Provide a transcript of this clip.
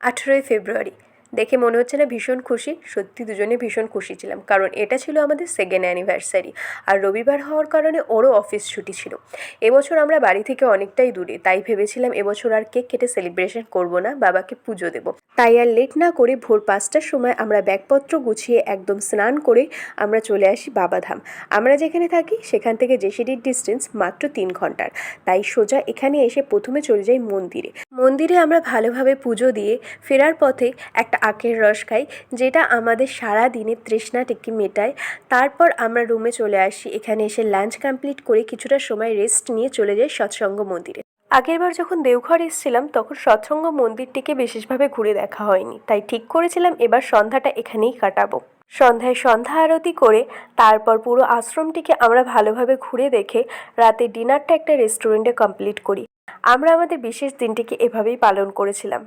18ই ফেব্রুয়ারি। দেখে মনে হচ্ছে না ভীষণ খুশি? সত্যি দুজনে ভীষণ খুশি ছিলাম, কারণ এটা ছিল আমাদের সেকেন্ড অ্যানিভার্সারি। আর রবিবার হওয়ার কারণে ওরও অফিস ছুটি ছিল। এবছর আমরা বাড়ি থেকে অনেকটাই দূরে, তাই ভেবেছিলাম এবছর আর কেক কেটে সেলিব্রেশন করব না, বাবাকে পুজো দেব। তাই আর লেট না করে ভোর 5টার সময় আমরা ব্যাগপত্র গুছিয়ে একদম স্নান করে আমরা চলে আসি বাবাধাম। আমরা যেখানে থাকি সেখান থেকে যেসিডির ডিস্টেন্স মাত্র 3 ঘন্টার। তাই সোজা এখানে এসে প্রথমে চলে যাই মন্দিরে। মন্দিরে আমরা ভালোভাবে পুজো দিয়ে ফেরার পথে একটা আখের রস খাই, যেটা আমাদের সারা দিনের তৃষ্ণাটিকে মেটায়। তারপর আমরা রুমে চলে আসি। এখানে এসে লাঞ্চ কমপ্লিট করে কিছুটা সময় রেস্ট নিয়ে চলে যাই সৎসঙ্গ মন্দিরে। আগেরবার যখন দেওঘর এসেছিলাম তখন সৎসঙ্গ মন্দিরটিকে বিশেষভাবে ঘুরে দেখা হয়নি, তাই ঠিক করেছিলাম এবার সন্ধ্যাটা এখানেই কাটাবো। সন্ধ্যায় সন্ধ্যা আরতি করে তারপর পুরো আশ্রমটিকে আমরা ভালোভাবে ঘুরে দেখে রাতে ডিনারটা একটা রেস্টুরেন্টে কমপ্লিট করি। আমরা আমাদের বিশেষ দিনটিকে এভাবেই পালন করেছিলাম।